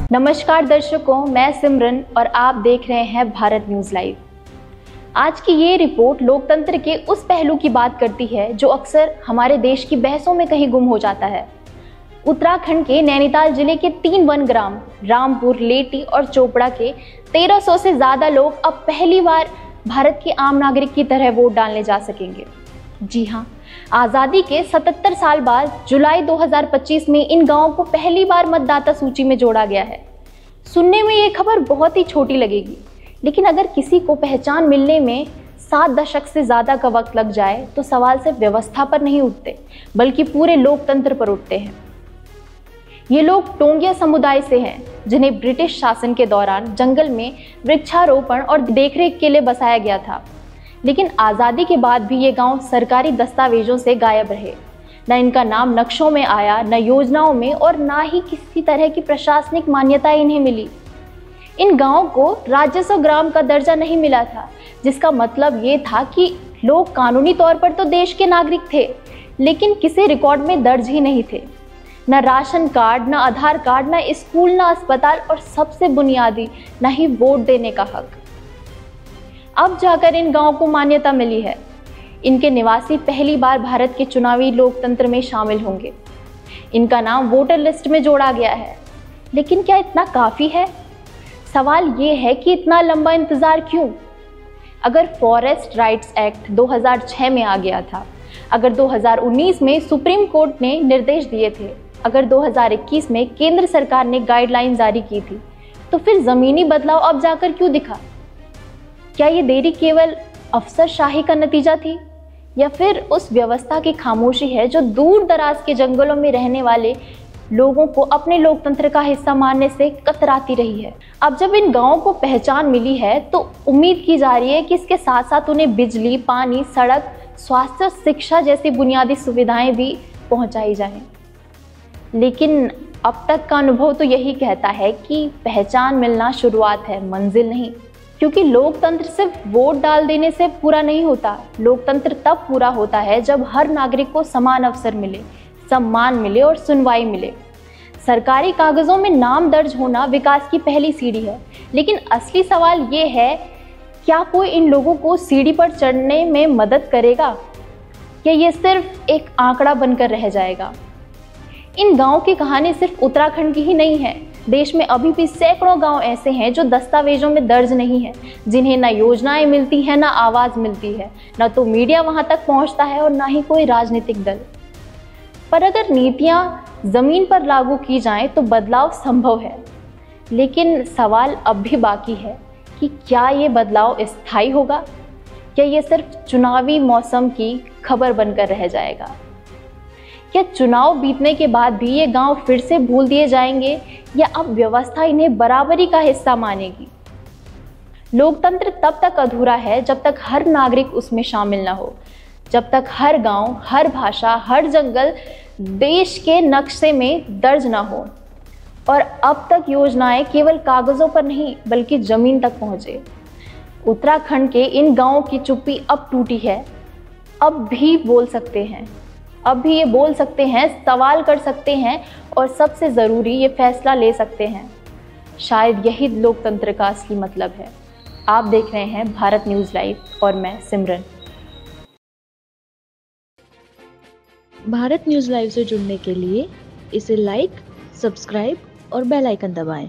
नमस्कार दर्शकों, मैं सिमरन और आप देख रहे हैं भारत न्यूज़ लाइव। आज की ये रिपोर्ट लोकतंत्र के उस पहलू की बात करती है जो अक्सर हमारे देश की बहसों में कहीं गुम हो जाता है। उत्तराखंड के नैनीताल जिले के 3 वन ग्राम रामपुर, लेटी और चोपड़ा के 1300 से ज्यादा लोग अब पहली बार भारत के आम नागरिक की तरह वोट डालने जा सकेंगे। जी हाँ, आज़ादी के 77 साल बाद जुलाई 2025 में इन गांवों को पहली बार मतदाता सूची में जोड़ा गया है। सुनने में ये खबर बहुत ही छोटी लगेगी, लेकिन अगर किसी को पहचान मिलने में 7 दशक से ज़्यादा का वक्त लग जाए तो सवाल सिर्फ व्यवस्था पर नहीं उठते, बल्कि पूरे लोकतंत्र पर उठते हैं। ये लोग टोंगिया समुदाय से हैं, जिन्हें ब्रिटिश शासन के दौरान जंगल में वृक्षारोपण और देखरेख के लिए बसाया गया था। लेकिन आज़ादी के बाद भी ये गांव सरकारी दस्तावेजों से गायब रहे। न इनका नाम नक्शों में आया, न योजनाओं में, और ना ही किसी तरह की प्रशासनिक मान्यता इन्हें मिली। इन गांवों को राजस्व ग्राम का दर्जा नहीं मिला था, जिसका मतलब ये था कि लोग कानूनी तौर पर तो देश के नागरिक थे, लेकिन किसी रिकॉर्ड में दर्ज ही नहीं थे। न राशन कार्ड, न आधार कार्ड, न स्कूल, न अस्पताल, और सबसे बुनियादी न ही वोट देने का हक। अब जाकर इन गांवों को मान्यता मिली है। इनके निवासी पहली बार भारत के चुनावी लोकतंत्र में शामिल होंगे। इनका नाम वोटर लिस्ट में जोड़ा गया है। लेकिन क्या इतना काफ़ी है? सवाल ये है कि इतना लंबा इंतज़ार क्यों? अगर फॉरेस्ट राइट्स एक्ट 2006 में आ गया था, अगर 2019 में सुप्रीम कोर्ट ने निर्देश दिए थे, अगर 2021 में केंद्र सरकार ने गाइडलाइन जारी की थी, तो फिर ज़मीनी बदलाव अब जाकर क्यों दिखा? क्या ये देरी केवल अफसरशाही का नतीजा थी, या फिर उस व्यवस्था की खामोशी है जो दूर दराज के जंगलों में रहने वाले लोगों को अपने लोकतंत्र का हिस्सा मानने से कतराती रही है? अब जब इन गांवों को पहचान मिली है तो उम्मीद की जा रही है कि इसके साथ साथ उन्हें बिजली, पानी, सड़क, स्वास्थ्य और शिक्षा जैसी बुनियादी सुविधाएं भी पहुंचाई जाएं। लेकिन अब तक का अनुभव तो यही कहता है कि पहचान मिलना शुरुआत है, मंजिल नहीं। क्योंकि लोकतंत्र सिर्फ वोट डाल देने से पूरा नहीं होता। लोकतंत्र तब पूरा होता है जब हर नागरिक को समान अवसर मिले, सम्मान मिले और सुनवाई मिले। सरकारी कागजों में नाम दर्ज होना विकास की पहली सीढ़ी है, लेकिन असली सवाल ये है, क्या कोई इन लोगों को सीढ़ी पर चढ़ने में मदद करेगा, या ये सिर्फ एक आंकड़ा बनकर रह जाएगा? इन गाँव की कहानी सिर्फ उत्तराखंड की ही नहीं है। देश में अभी भी सैकड़ों गांव ऐसे हैं जो दस्तावेजों में दर्ज नहीं है, जिन्हें ना योजनाएं मिलती हैं, ना आवाज मिलती है, ना तो मीडिया वहां तक पहुंचता है और ना ही कोई राजनीतिक दल। पर अगर नीतियां जमीन पर लागू की जाएं तो बदलाव संभव है। लेकिन सवाल अब भी बाकी है कि क्या ये बदलाव स्थायी होगा, या ये सिर्फ चुनावी मौसम की खबर बनकर रह जाएगा? क्या चुनाव बीतने के बाद भी ये गांव फिर से भूल दिए जाएंगे, या अब व्यवस्था इन्हें बराबरी का हिस्सा मानेगी? लोकतंत्र तब तक अधूरा है जब तक हर नागरिक उसमें शामिल ना हो, जब तक हर गांव, हर भाषा, हर जंगल देश के नक्शे में दर्ज ना हो, और अब तक योजनाएं केवल कागजों पर नहीं बल्कि जमीन तक पहुंचे। उत्तराखंड के इन गांवों की चुप्पी अब टूटी है। अब भी बोल सकते हैं, अब भी ये बोल सकते हैं, सवाल कर सकते हैं, और सबसे ज़रूरी ये फैसला ले सकते हैं। शायद यही लोकतंत्र का असली मतलब है। आप देख रहे हैं भारत न्यूज़ लाइव और मैं सिमरन। भारत न्यूज़ लाइव से जुड़ने के लिए इसे लाइक, सब्सक्राइब और बेल आइकन दबाएं।